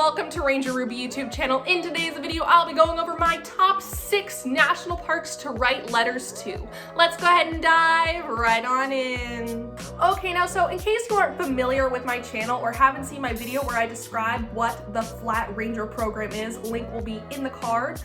welcome to Ranger Ruby YouTube channel. In today's video, I'll be going over my top 6 national parks to write letters to. Let's go ahead and dive right on in. Okay, now so in case you aren't familiar with my channel or haven't seen my video where I describe what the Flat Ranger program is, link will be in the card.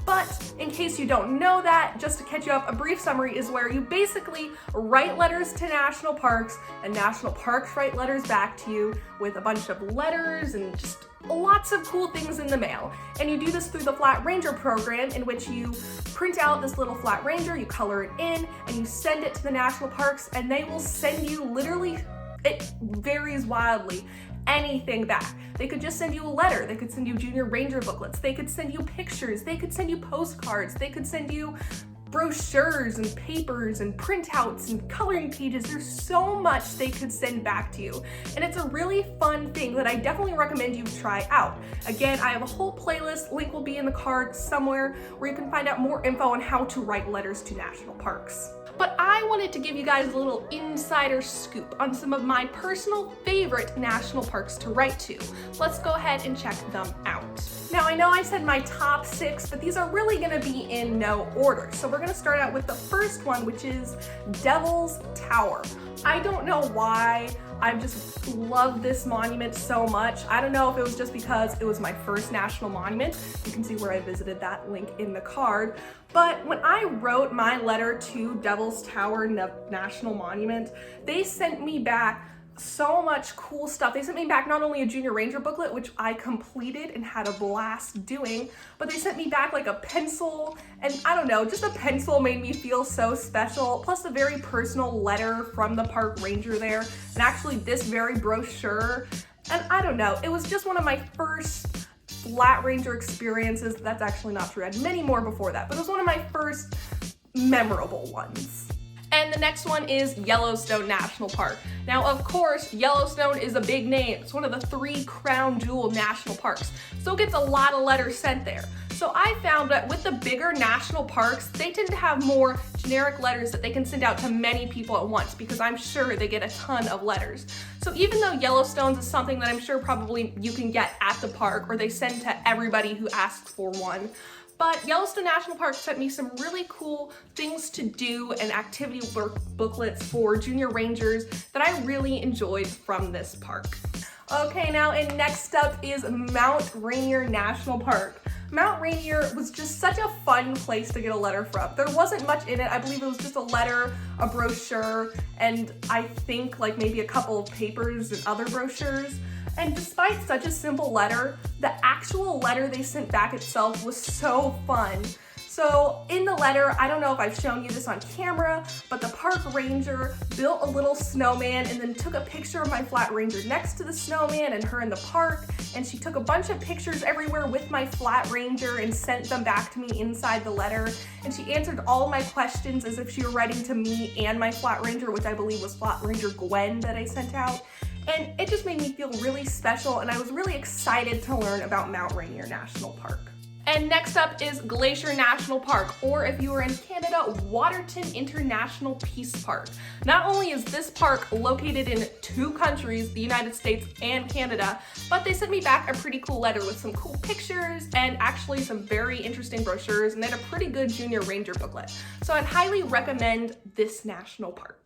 But in case you don't know that, just to catch you up, a brief summary is where you basically write letters to national parks and national parks write letters back to you with a bunch of letters and just lots of cool things in the mail. And you do this through the Flat Ranger program, in which you print out this little Flat Ranger, you color it in, and you send it to the national parks, and they will send you literally, it varies wildly, anything back. They could just send you a letter, they could send you junior ranger booklets, they could send you pictures, they could send you postcards, they could send you brochures and papers and printouts and coloring pages. There's so much they could send back to you. And it's a really fun thing that I definitely recommend you try out. Again, I have a whole playlist, link will be in the card somewhere, where you can find out more info on how to write letters to national parks. But I wanted to give you guys a little insider scoop on some of my personal favorite national parks to write to. Let's go ahead and check them out. Now, I know I said my top 6, but these are really gonna be in no order. So we're gonna start out with the first one, which is Devil's Tower. I don't know why, I just love this monument so much. I don't know if it was just because it was my first national monument. You can see where I visited that, link in the card. But when I wrote my letter to Devil's Tower National Monument, they sent me back so much cool stuff. They sent me back not only a junior ranger booklet, which I completed and had a blast doing, but they sent me back like a pencil, and I don't know, just a pencil made me feel so special, plus a very personal letter from the park ranger there, and actually this very brochure. And I don't know, it was just one of my first Flat Ranger experiences. That's actually not true, I had many more before that, but it was one of my first memorable ones. And the next one is Yellowstone National Park. Now, of course, Yellowstone is a big name. It's one of the 3 crown jewel national parks, so it gets a lot of letters sent there. So I found that with the bigger national parks, they tend to have more generic letters that they can send out to many people at once, because I'm sure they get a ton of letters. So even though Yellowstone's is something that I'm sure probably you can get at the park, or they send to everybody who asks for one, but Yellowstone National Park sent me some really cool things to do and activity booklets for junior rangers that I really enjoyed from this park. Okay, now and next up is Mount Rainier National Park. Mount Rainier was just such a fun place to get a letter from. There wasn't much in it. I believe it was just a letter, a brochure, and I think like maybe a couple of papers and other brochures. And despite such a simple letter, the actual letter they sent back itself was so fun. So in the letter, I don't know if I've shown you this on camera, but the park ranger built a little snowman and then took a picture of my Flat Ranger next to the snowman and her in the park. And she took a bunch of pictures everywhere with my Flat Ranger and sent them back to me inside the letter. And she answered all my questions as if she were writing to me and my Flat Ranger, which I believe was Flat Ranger Gwen that I sent out. And it just made me feel really special, and I was really excited to learn about Mount Rainier National Park. And next up is Glacier National Park, or if you are in Canada, Waterton International Peace Park. Not only is this park located in 2 countries, the United States and Canada, but they sent me back a pretty cool letter with some cool pictures and actually some very interesting brochures, and they had a pretty good junior ranger booklet. So I'd highly recommend this national park.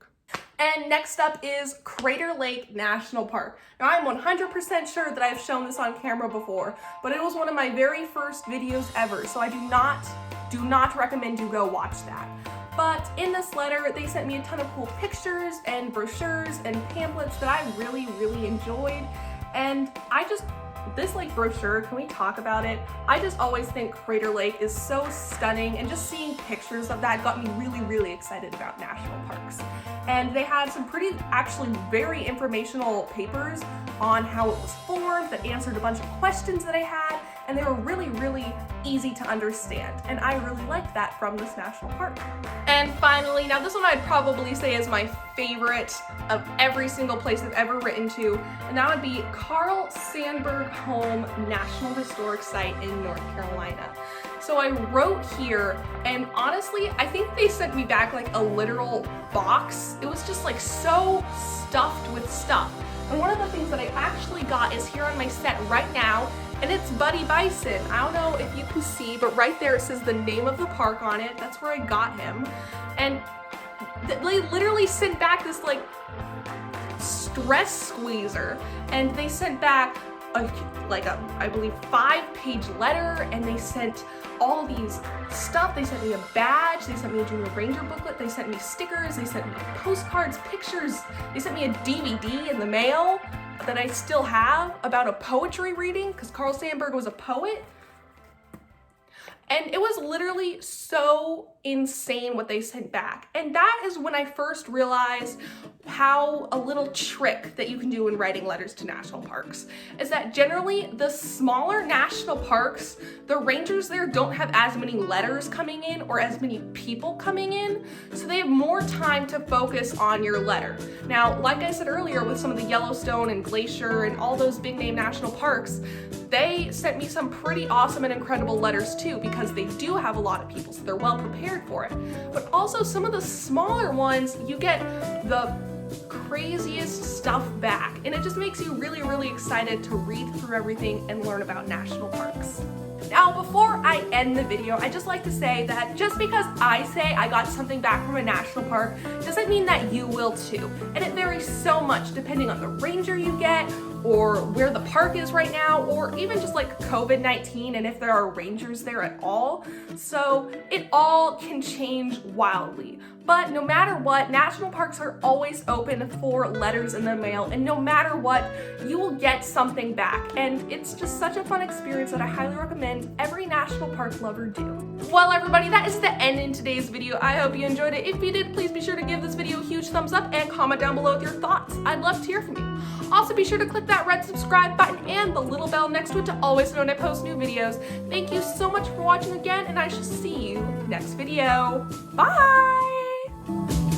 And next up is Crater Lake National Park. Now, I'm 100% sure that I've shown this on camera before, but it was one of my very first videos ever, so I do not recommend you go watch that. But in this letter, they sent me a ton of cool pictures and brochures and pamphlets that I really, really enjoyed. And this like brochure, can we talk about it? I just always think Crater Lake is so stunning, and just seeing pictures of that got me really, really excited about national parks. And they had some actually very informational papers on how it was formed that answered a bunch of questions that I had, and they were really, really easy to understand. And I really liked that from this national park. And finally, now this one I'd probably say is my favorite of every single place I've ever written to, and that would be Carl Sandburg Home National Historic Site in North Carolina. So I wrote here, and honestly, I think they sent me back like a literal box. It was just like so stuffed with stuff. And one of the things that I actually got is here on my set right now, and it's Buddy Bison. I don't know if you can see, but right there it says the name of the park on it. That's where I got him. And they literally sent back this like stress squeezer, and they sent back I believe 5-page letter, and they sent all these stuff. They sent me a badge, they sent me a Junior Ranger booklet, they sent me stickers, they sent me postcards, pictures, they sent me a DVD in the mail that I still have about a poetry reading, because Carl Sandburg was a poet. And it was literally so insane what they sent back. And that is when I first realized how a little trick that you can do when writing letters to national parks is that generally the smaller national parks, the rangers there don't have as many letters coming in or as many people coming in, so they have more time to focus on your letter. Now, like I said earlier, with some of the Yellowstone and Glacier and all those big name national parks, they sent me some pretty awesome and incredible letters too, because they do have a lot of people, so they're well prepared for it. But also some of the smaller ones, you get the craziest stuff back, and it just makes you really, really excited to read through everything and learn about national parks. Now, before I end the video, I just like to say that just because I say I got something back from a national park doesn't mean that you will too. And it varies so much depending on the ranger you get, or where the park is right now, or even just like COVID-19 and if there are rangers there at all. So it all can change wildly. But no matter what, national parks are always open for letters in the mail, and no matter what, you will get something back. And it's just such a fun experience that I highly recommend every national park lover do. Well, everybody, that is the end in today's video. I hope you enjoyed it. If you did, please be sure to give this video a huge thumbs up and comment down below with your thoughts. I'd love to hear from you. Also, be sure to click that red subscribe button and the little bell next to it to always know when I post new videos. Thank you so much for watching again, and I shall see you next video. Bye!